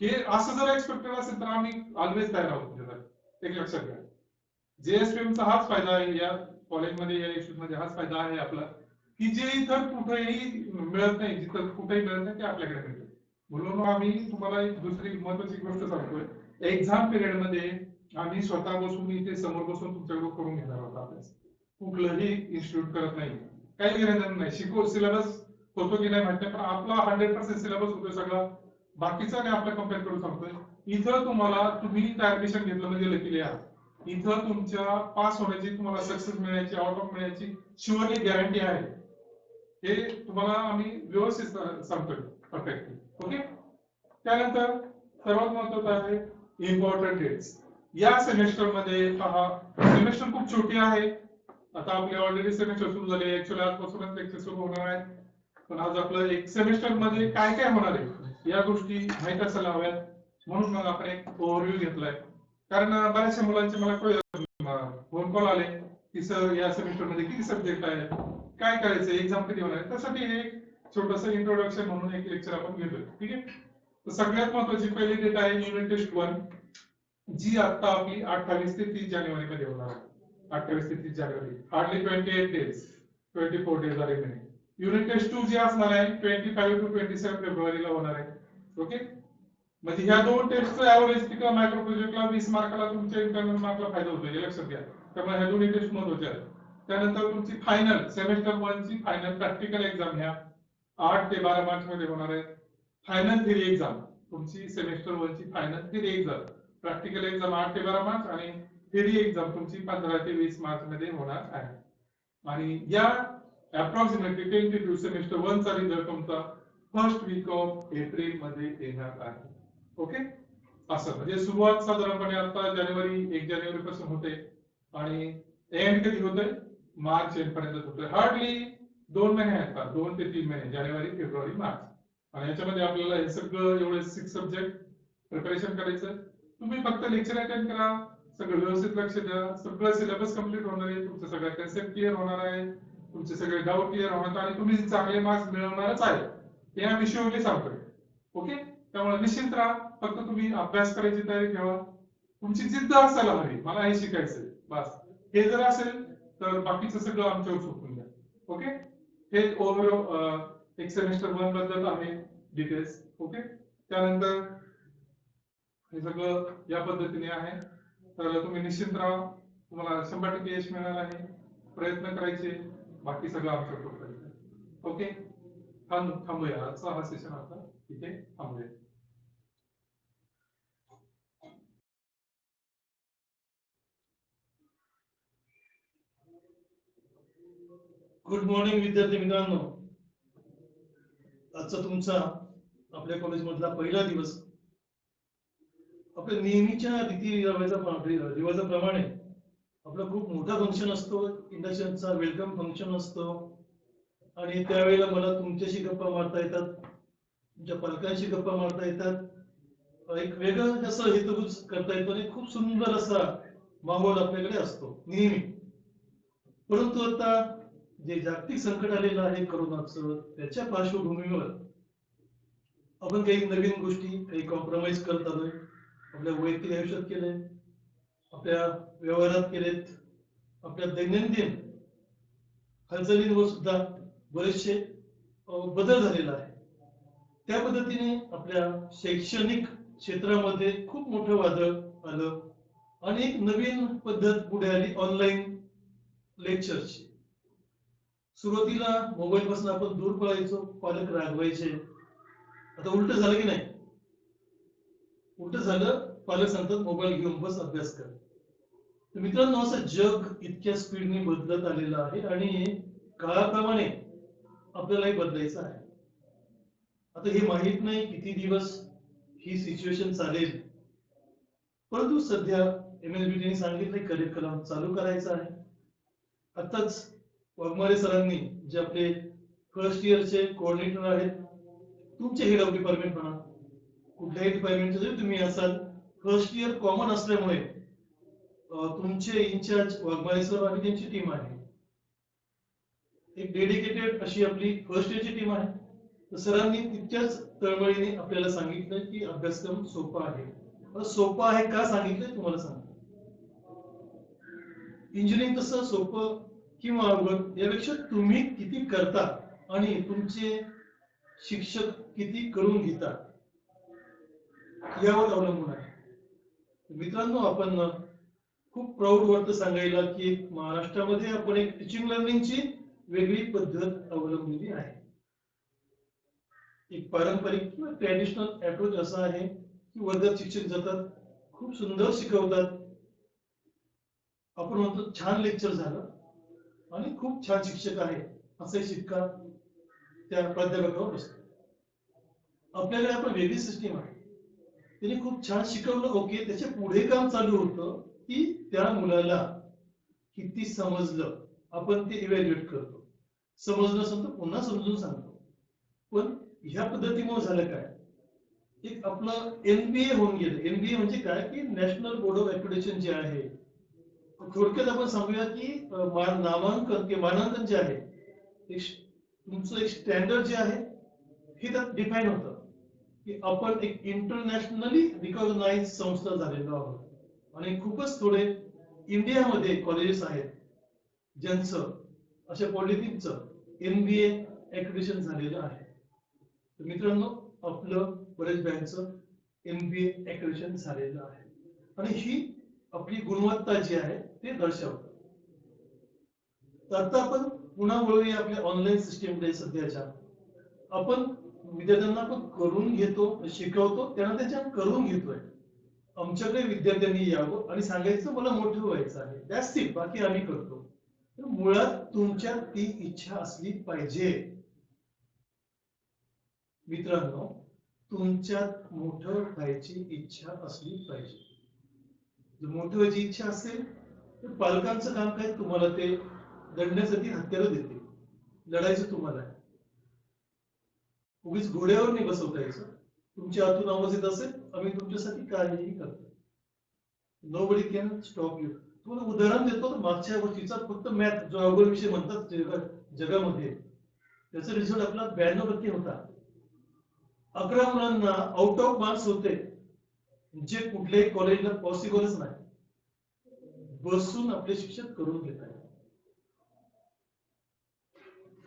हे असं जर एक्सपेक्टेड असेल तर आम्ही ऑलवेज तयार आहोत तुमच्यासाठी. एक लक्षात घ्या, जेएसपीएमचा हाच फायदा आहे, या कॉलेजमध्ये या इन्स्टिट्यूटमध्ये हाच फायदा आहे आपला, की जे इतर कुठेही मिळत नाही, जिथं कुठेही मिळत नाही ते आपल्याकडे मिळतं. म्हणून आम्ही तुम्हाला एक दुसरी महत्वाची गोष्ट सांगतोय, एक्झाम पिरियड मध्ये आम्ही स्वतः बसून इथे समोर बसून तुमच्याकडून करून घेणार आहोत अभ्यास. कुठलंही इन्स्टिट्यूट करत नाही, काही गरज नाही. सिलेबस होतो की नाही माहिती नाही, पण आपला 100% सिलेबस होतोय सगळा. बाकीचा नाही आपल्या कम्पेअर करून सांगतोय. इथं तुम्हाला तुम्ही ऍडमिशन घेतलं म्हणजे लकीली आहात. इथं तुमच्या पास होण्याची, तुम्हाला सक्सेस मिळण्याची, आउट ऑफ मिळण्याची शुअरली गॅरंटी आहे. हे तुम्हाला आम्ही व्यवस्थित सांगतोय परफेक्टली. ओके. त्यानंतर सर्वात महत्वाचं आहे इम्पॉर्टंट डेट्स. या सेमेस्टर मध्ये पहा, सेमेस्टर खूप छोटी आहे. आता आपले ऑलरेडी सेमेस्टर सुरू झाले, ऍक्च्युअली आजपासूनच लेक्चर सुरू होणार आहे. पण आज आपलं एक सेमेस्टर मध्ये काय काय होणार आहे या गोष्टी माहित असायला हव्यात, म्हणून मग आपण एक ओव्हरव्ह्यू घेतलाय. कारण बऱ्याचशा मुलांचे मला फोन कॉल आले की सर या सेमेस्टर मध्ये किती सब्जेक्ट आहे, काय करायचं, एक्झाम कधी होणार आहे. त्यासाठी एक छोटंसं इंट्रोडक्शन म्हणून एक लेक्चर आपण घेतोय. ठीक आहे. तर सगळ्यात महत्वाची पहिली डेट आहे युनिट टेस्ट 1, जी आता आपली 28 ते 30 जानेवारी मध्ये होणार आहे. 28 ते 30 जानेवारी, hardly 28 days, 24 days are remaining. Unit test 2 जी असणार आहे 25 टू 27 फेब्रुवारीला होणार आहे. ओके. म्हणजे ह्या दोन टेस्टचा ऍव्हरेज तिकडे मायक्रो प्रोजेक्टला 20 मार्काला तुमच्या इंटरनल मार्कला फायदा होतो, हे लक्षात घ्या. त्यामुळे ह्या दोन्ही टेस्ट महत्वाच्या आहेत. त्यानंतर तुमची फायनल सेमेस्टर 1 ची फायनल प्रॅक्टिकल एक्झाम ह्या 8 ते 12 मार्च मध्ये होणार आहे. फायनल थिअरी एक्झाम तुमची सेमेस्टर 1 ची final theory exam, practical exam 8 ते 12 मार्च आणि थिअरी एक्झाम तुमची 15 ते 20 मार्च मध्ये होणार आहे. आणि या अप्रॉक्सिमेटली टेंटेटिव्ह सेमेस्टर 1 चा रिझल्ट तुमचा फर्स्ट वीक ऑफ एप्रिल मध्ये येणार आहे. ओके. असं म्हणजे सुरुवात साधारणपणे आता जानेवारी 1 जानेवारी पासून होते आणि एंड कधी होते, मार्च एंड पर्यंत होते. हार्डली 2 महिने आहेत, 2 ते 3 महिने, जानेवारी फेब्रुवारी मार्च. आणि याच्यामध्ये आपल्याला हे सगळं एवढे 6 सब्जेक्ट प्रिपरेशन करायचं. तुम्ही फक्त लेक्चर अटेंड करा, सगळं व्यवस्थित लक्ष द्या, सगळं सिलेबस कंप्लीट होणार आहे, तुमचं सगळं कन्सेप्ट क्लिअर होणार आहे, तुमचे सगळे डाऊट क्लिअर होणार आणि तुम्ही चांगले मार्क्स मिळवणारच आहे, हे आम्ही शुअरली सांगतोय. ओके. त्यामुळे निश्चिंत राहा, फक्त तुम्ही अभ्यास करायची तयारी ठेवा, तुमची जिद्द असायला हवी, मला हे शिकायचंय बस. हे जर असेल तर बाकीचं सगळं आमच्यावर सोपून द्या. ओके. हे ओव्हरऑल एक सेमेस्टर 1 बद्दल आहे डिटेल्स. ओके. त्यानंतर हे सगळं या पद्धतीने आहे. तर तुम्ही निश्चिंत राहा, तुम्हाला 100% यश मिळणार आहे. प्रयत्न करायचे, बाकी सगळं आमच्या सोबत. ओके. थांबूया, आजचा हा सेशन आता इथे थांबूया. गुड मॉर्निंग विद्यार्थी मित्रांनो. आजचा तुमचा आपल्या कॉलेज मधला पहिला दिवस. आपल्या नेहमीच्या रिवाजाप्रमाणे आपला खूप मोठा फंक्शन असतो, इंडक्शनचा वेलकम फंक्शन असतो. आणि त्यावेळेला मला तुमच्याशी गप्पा मारता येतात, तुमच्या पालकांशी गप्पा मारता येतात, एक वेगळं कसं हेतुगुज करता येतो आणि खूप सुंदर असा माहोल आपल्याकडे असतो नेहमी. परंतु आता जे जागतिक संकट आलेलं आहे कोरोनाचं, त्याच्या पार्श्वभूमीवर आपण काही नवीन गोष्टी, काही कॉम्प्रोमाइज करत आलोय. आपल्या वैयक्तिक आयुष्यात केले, आपल्या व्यवहारात केलेत, आपल्या दैनंदिन हालचालींवर सुद्धा बरेचसे बदल झालेला आहे. त्या पद्धतीने आपल्या शैक्षणिक क्षेत्रामध्ये खूप मोठं वादळ आलं आणि एक नवीन पद्धत पुढे आली, ऑनलाईन लेक्चरची. सुरुवातीला मोबाईल पासून आपण दूर पळायचो, पालक रागवायचे. आता उलट झालं की नाही? उलट झालं, पालक सांगतात मोबाईल घेऊन बस, अभ्यास कर. तर मित्रांनो, असं जग इतक्या स्पीडने बदलत आलेलं आहे आणि काळाप्रमाणे आपल्यालाही बदलायचं आहे. आता हे माहित नाही किती दिवस ही सिच्युएशन चालेल, परंतु सध्या MSBT सांगितले करिक्युलम चालू करायचा आहे. आताच वाघमारे सरांनी जे आपले फर्स्ट इयरचे कोऑर्डिनेटर आहेत, तुमचे हेड ऑफ डिपार्टमेंट म्हणा, कुठल्याही डिपार्टमेंटचे जरी तुम्ही असाल, फर्स्ट इयर कॉमन असल्यामुळे तुमचे इन्चार्ज वाघमारे सर आणि त्यांची टीम आहे. एक डेडिकेटेड अशी आपली फर्स्ट इयरची टीम आहे. तर सरांनी तितक्याच तळमळीने आपल्याला सांगितलं की अभ्यासक्रम सोपा आहे. सोपा आहे का सांगितलंय तुम्हाला सांगतो. इंजिनिअरिंग तसं सोपं किंवा अवघड यापेक्षा तुम्ही किती करता आणि तुमचे शिक्षक किती करून घेतात यावर अवलंबून आहे. मित्रांनो, आपण खूप प्राऊड वाटतं सांगायला की महाराष्ट्रामध्ये आपण एक टीचिंग लर्निंगची वेगळी पद्धत अवलंबलेली आहे. एक पारंपरिक किंवा ट्रॅडिशनल अप्रोच असा आहे की वर्गात शिक्षक जातात, खूप सुंदर शिकवतात, आपण म्हणतो छान लेक्चर झालं आणि खूप छान शिक्षक आहे असा शिक्का त्या प्राध्यापकावर बसतो. आपल्याकडे आपण वेगळी सिस्टीम आहे. त्याने खूप छान शिकवलं, ओके, त्याच्या पुढे काम चालू होतं की त्या मुलाला किती समजलं आपण ते इव्हॅल्युएट करतो. समजलं असेल तर पुन्हा समजून सांगतो. पण ह्या पद्धतीमुळे झालं काय, एक आपलं NBA होऊन गेलं. NBA म्हणजे काय की नॅशनल बोर्ड ऑफ ऍक्रेडिटेशन जे आहे, थोडक्यात आपण सांगूया की नामांकन किंवा मानांकन जे आहे, तुमचं एक स्टँडर्ड जे आहे हे त्यात डिफाईन होतं की आपण एक इंटरनॅशनली रिकॉग्नाइज संस्था झालेलो आहोत. आणि खूपच थोडे इंडियामध्ये कॉलेजेस आहेत ज्यांचं अशा पॉलिटिक्सचं NBA ऍक्रेडिटेशन झालेलं आहे. तर मित्रांनो, आपलं बरेच बँकचं NBA ऍक्रेडिटेशन झालेलं आहे आणि ही आपली गुणवत्ता जी आहे ते दर्शवतं. तर आता आपण पुन्हा वळूया आपल्या ऑनलाईन सिस्टीमकडे. सध्याच्या आपण विद्यार्थ्यांना आपण करून घेतो, शिकवतो, त्यांना त्याच्या करून घेतोय. आमच्याकडे विद्यार्थ्यांनी यावं आणि सांगायचं मला मोठं व्हायचं आहे, दॅट्स इट, बाकी आम्ही करतो. तर मुळात तुमच्यात ती इच्छा असली पाहिजे. मित्रांनो, तुमच्यात मोठं व्हायची इच्छा असली पाहिजे. जर मोठं व्हायची इच्छा असेल तर पालकांचं काम काय, तुम्हाला ते लढण्यासाठी हत्यारं देते. लढायचं तुम्हाला आहे. उगीच घोड्यावर नाही बसवता यायचं. तुमच्या हातून आवाज येत असेल, आम्ही तुमच्यासाठी काहीही करतो. Nobody can stop you. तुम्हाला उदाहरण देतो, मागच्या वर्षीचा फक्त मॅथ जो अवघड विषय म्हणतात जगामध्ये, त्याचा रिझल्ट आपला 92% होता. 11 मुलांना आउट ऑफ मार्क्स होते, जे कुठल्याही कॉलेजला पॉसिबलच नाही. बसून आपले शिक्षक करून घेत आहेत.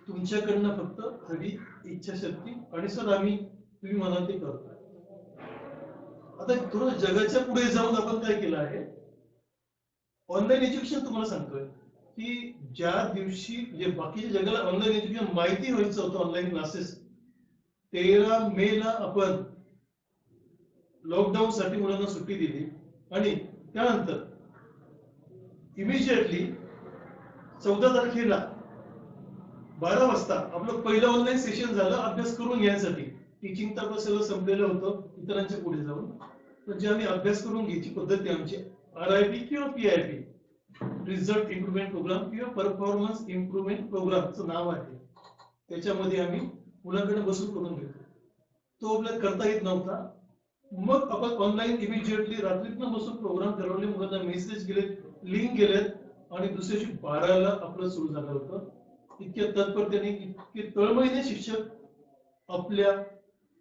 तुमच्याकडनं फक्त हवी इच्छाशक्ती आणि सर आम्ही तुम्ही म्हणाल ते करतो. आता थोडं जगाच्या पुढे जाऊन आपण काय केलं आहे, ऑनलाईन एज्युकेशन तुम्हाला सांगतोय की ज्या दिवशी जे बाकीच्या जगाला ऑनलाईन एज्युकेशन माहिती व्हायचं होतं, ऑनलाईन क्लासेस, 13 मेला आपण लॉकडाऊन साठी मुलांना सुट्टी दिली आणि त्यानंतर इमिजिएटली 14 तारखेला 12 वाजता आपलं पहिलं ऑनलाईन सेशन झालं अभ्यास करून घ्यायसाठी. टीचिंग तर सगळं संपलेलं होतं इतरांच्या पुढे जाऊन, पण जे आम्ही अभ्यास करून घ्यायची पद्धती आमची RIP किंवा PIP, रिझल्ट इम्प्रुव्हमेंट प्रोग्राम किंवा परफॉर्मन्स इम्प्रुव्हमेंट प्रोग्रामचं नाव आहे, त्याच्यामध्ये आम्ही मुलांकडे बसून करून घेतो. तो आपल्याला करता येत नव्हता. मग आपण ऑनलाईन इमिजिएटली रात्रीतनं बसून प्रोग्राम ठरवले, मुलांना मेसेज गेले, लिंक गेलेत आणि दुसऱ्या दिवशी 12ला आपलं सुरू झालं होतं. इतक्या तत्परतेने, इतके तळमळीने शिक्षक आपल्या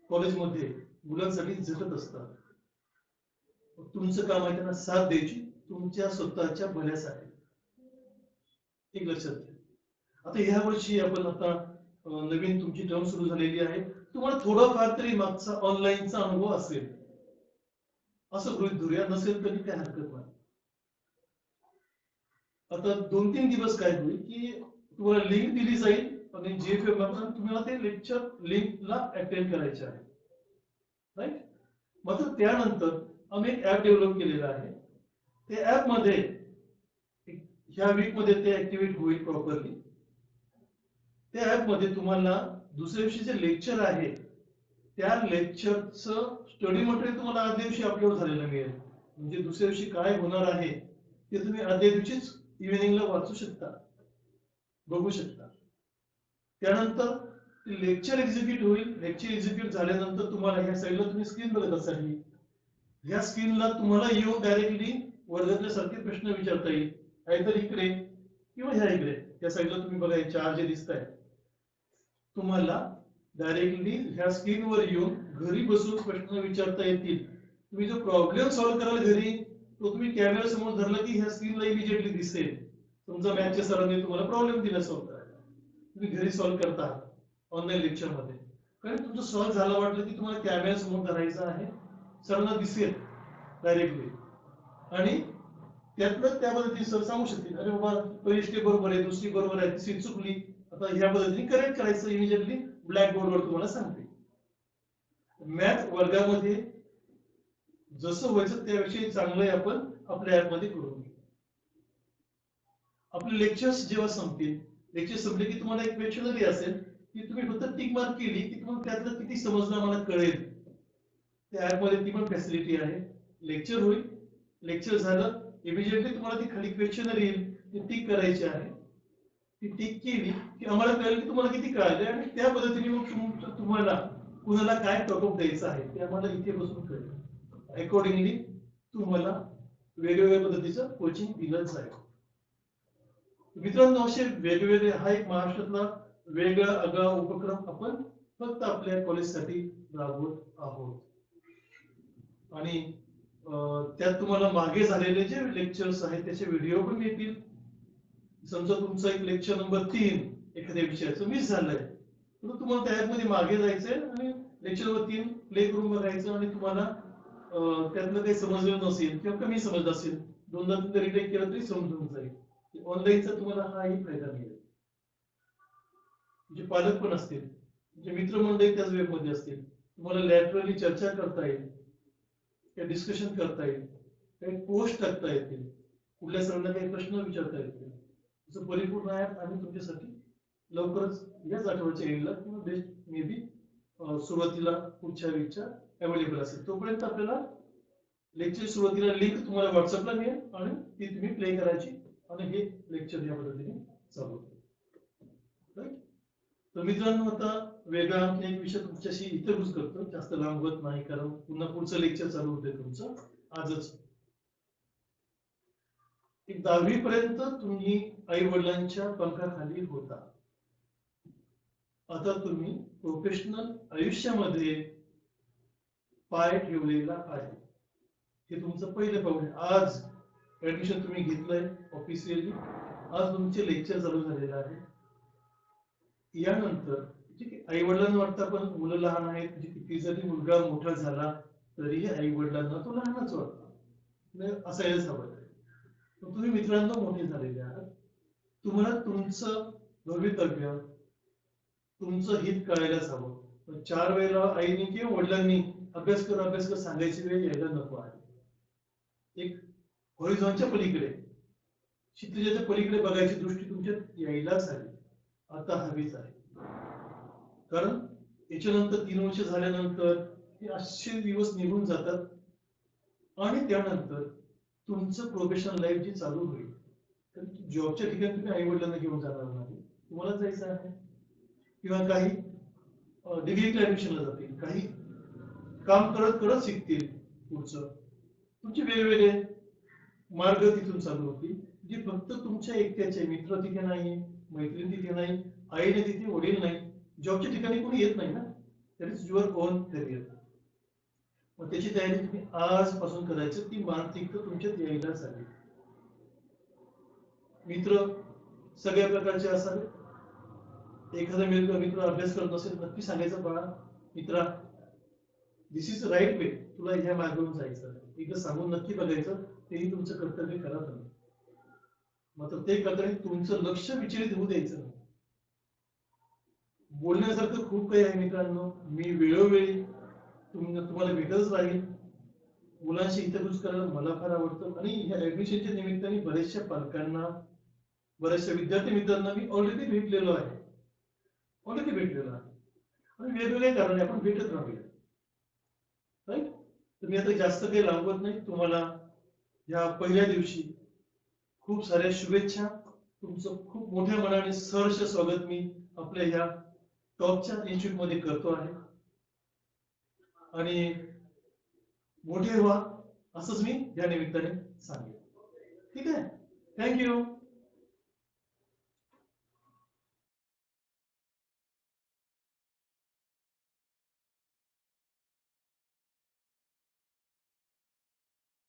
कॉलेजमध्ये मुलांसाठी झटत असतात. तुमचं काम आहे त्यांना साथ द्यायची तुमच्या स्वतःच्या भल्यासाठी. एक लक्षात घ्या. आता ह्या वर्षी आपण आता नवीन तुमची टर्म सुरू झालेली आहे. तुम्हाला थोडाफार तरी मागचा ऑनलाईनचा अनुभव असेल असं गृहीत धरूया, नसेल तरी काय हरकत नाही. आता 2-3 दिवस काय होईल की तुम्हाला लिंक दिली जाईल आणि JFM मधून तुम्हाला ते लेक्चर लिंकला अटेंड करायचे आहे, राईट. मात्र त्यानंतर आम्ही एक ऍप डेव्हलप केलेला आहे. ते ऍप मध्ये ह्या वीक मध्ये ते ऍक्टिव्हेट होईल प्रॉपरली. त्या ऍप मध्ये तुम्हाला दुसऱ्या दिवशी जे लेक्चर आहे त्या लेक्चरचं स्टडी मटेरियल तुम्हाला आदल्या दिवशी अपलोड झालेलं मिळेल. म्हणजे दुसऱ्या दिवशी काय होणार आहे ते तुम्ही आदल्या दिवशीच इव्हिनिंगला वाचू शकता, बघू शकता. त्यानंतर लेक्चर एक्झिक्यूट होईल. लेक्चर एक्झिक्यूट झाल्यानंतर तुम्हाला ह्या साईडला तुम्ही स्क्रीन बघत असाल, ह्या स्क्रीनला तुम्हाला येऊन डायरेक्टली वर्गातल्या सारखे प्रश्न विचारता येईल, काहीतर इकडे किंवा ह्या इकडे त्या साईडला तुम्ही बघा चार जे दिसत आहे, तुम्हाला डायरेक्टली ह्या स्क्रीनवर येऊन घरी बसून प्रश्न विचारता येतील. तुम्ही जो प्रॉब्लेम सॉल्व्ह कराल घरी, तो तुम्ही कॅमेरा समोर धरला की ह्या स्क्रीनला इमिजिएटली दिसेल. तुमचा मॅथच्या सरांनी तुम्हाला प्रॉब्लेम दिला सॉल्व्ह करायला, तुम्ही घरी सॉल्व्ह करता ऑनलाईन लेक्चर मध्ये. कारण तुमचं सॉल्व्ह झालं वाटलं की तुम्हाला कॅमेरा समोर धरायचा आहे, सरांना दिसेल डायरेक्टली, आणि त्यातलं त्या पद्धतीने सर सांगू शकतील, अरे बाबा पहिली स्टेप बरोबर आहे, दुसरी बरोबर आहे, तिसरी चुकली, आता ह्या पद्धतीने करेक्ट करायचं इमिजिएटली ब्लॅक बोर्डवर तुम्हाला सांगते. मॅथ वर्गामध्ये जसं व्हायचं त्याविषयी चांगलं आपण आपल्या ऍप मध्ये करू. आपले लेक्चर्स जेव्हा संपतील, लेक्चर संपले की तुम्हाला एक क्वेश्चनरी असेल की तुम्ही फक्त टिक मार्क केली की तुम्हाला त्यातलं किती समजलं मला कळेल. त्या ऍप मध्ये ती पण फॅसिलिटी आहे. लेक्चर होईल, लेक्चर झालं इमिजिएटली तुम्हाला ती खाली क्वेश्चनरी येईल, ती टिक करायची आहे. ती टिक केली की आम्हाला कळेल की तुम्हाला किती कळाले, आणि त्या पद्धतीने मग तुम्हाला कुणाला काय टॉपअप द्यायचं आहे ते आम्हाला इथे बसून कळेल. अकॉर्डिंगली तुम्हाला वेगवेगळ्या पद्धतीचं कोचिंग दिलं जाईल. मित्रांनो, असे वेगवेगळे हा एक महाराष्ट्रातला वेगळा आगळा उपक्रम आपण फक्त आपल्या कॉलेजसाठी राबवत आहोत. आणि त्यात तुम्हाला मागे झालेले जे लेक्चर्स आहेत त्याचे व्हिडिओ पण मिळतील. समजा तुमचा एक लेक्चर नंबर 3 एखाद्या विषयाचं मिस झालंय, तर तुम्हाला त्या ऍप मध्ये मागे जायचंय आणि लेक्चर नंबर 3 प्ले करून बघायचं, आणि तुम्हाला त्यातलं काही समजलं नसेल किंवा कमी समजलं असेल, दोनदा तीनदा रिटेक केलं तरी समजून जाईल. ऑनलाईनचा तुम्हाला हाही फायदा मिळेल. जे पालक पण असतील, जे मित्रमंडळी त्याच वेब मध्ये असतील, तुम्हाला लॅटरली चर्चा करता येईल, डिस्कशन करता येईल, काही पोस्ट टाकता येतील, कुठल्या सरांना काही प्रश्न विचारता येतील. असं परिपूर्ण ऍप आम्ही तुमच्यासाठी लवकरच याच आठवड्याच्या एंडला किंवा बेस्ट मे बी सुरुवातीला पुढच्या वीकच्या अवेलेबल असेल. तोपर्यंत आपल्याला लेक्चर सुरुवातीला लिंक तुम्हाला व्हॉट्सअपला मिळेल आणि ती तुम्ही प्ले करायची आणि हे लेक्चर या पद्धतीने चालू होईल. तर मित्रांनो, आता वेगळा आणखी एक विषय तुमच्याशी इंट्रोड्यूस करतो, जास्त लांब होत नाही कारण पुन्हा पुढचं लेक्चर चालू होते तुमचं आजच. एक 10वी पर्यंत तुम्ही आई वडिलांच्या पंखाखाली होता. आता तुम्ही प्रोफेशनल आयुष्यामध्ये पाय ठेवलेला आहे. हे तुमचं पहिलं पाऊल आहे. आज ऍडमिशन तुम्ही घेतलंय ऑफिशियली, आज तुमचे लेक्चर चालू झालेलं आहे. यानंतर आई वडिलांना वाटतं पण मुलं लहान आहेत, किती जरी मुलगा मोठा झाला तरीही आई वडिलांना तो लहानच वाटतो, असायलाच हवं. तुम्ही मित्रांनो मोठे झालेले आहात, तुम्हाला तुमचं भवितव्य, तुमचं हित कळायलाच हवं. 4 वेळेला आईने किंवा वडिलांनी अभ्यास कर सांगायची वेळ यायला नको आहे. एक हॉरिझॉनच्या पलीकडे, क्षितिजाच्या पलीकडे बघायची दृष्टी तुमच्यात यायलाच हवी, आता हवीच आहे. कारण याच्यानंतर 3 वर्ष झाल्यानंतर हे असे दिवस निघून जातात आणि त्यानंतर तुमचं प्रोफेशनल लाईफ जी चालू होईल, तर जॉबच्या ठिकाणी तुम्ही आई वडिलांना घेऊन जाणार नाही, तुम्हाला जायचं आहे. किंवा काही डिग्रीला ऍडमिशनला जातील, काही काम करत करत शिकतील पुढचं. तुमचे वेगवेगळे मार्ग तिथून चालू होतील, जे फक्त तुमच्या एकट्याचे. मित्र तिथे नाही, मैत्रीण तिथे नाही, आईने तिथे, वडील नाही, जॉबच्या ठिकाणी कोणी येत नाही ना. That is your on career. मग त्याची तयारी तुम्ही आजपासून करायचं, ती मानसिकता तुमच्यात यायलाच हवी. मित्र सगळ्या प्रकारचे असावे. एखादा मित्र अभ्यास करत असेल, नक्की सांगायचं, बाळा मित्रा, दिस इज राईट वे, तुला ह्या मार्गावरून जायचं. एकदा सांगून नक्की बघायचं, तेही तुमचं कर्तव्य करा तुम्ही. मात्र ते करताना तुमचं लक्ष विचलित होऊ द्यायचं नाही. बोलण्यासारखं खूप काही आहे मित्रांनो, मी वेळोवेळी तुम्हाला भेटतच राहील. मुलांशी इंटरव्ह्यूज करायला मला फार आवडतं, आणि ह्या ऍडमिशनच्या निमित्ताने बऱ्याचशा पालकांना, बऱ्याचशा विद्यार्थी मित्रांना मी ऑलरेडी भेटलेलो आहे. आणि वेगवेगळ्या कारणे आपण भेटत राहूया. राईट. तर मी आता जास्त काही लांबवत नाही. तुम्हाला या पहिल्या दिवशी खूप साऱ्या शुभेच्छा. तुमचं खूप मोठ्या मनाने सहर्ष स्वागत मी आपल्या ह्या टॉपच्या इन्स्टिट्यूट मध्ये करतो आहे. आणि मोठे व्हा असंच मी या निमित्ताने सांगेन. ठीक आहे. थँक्यू.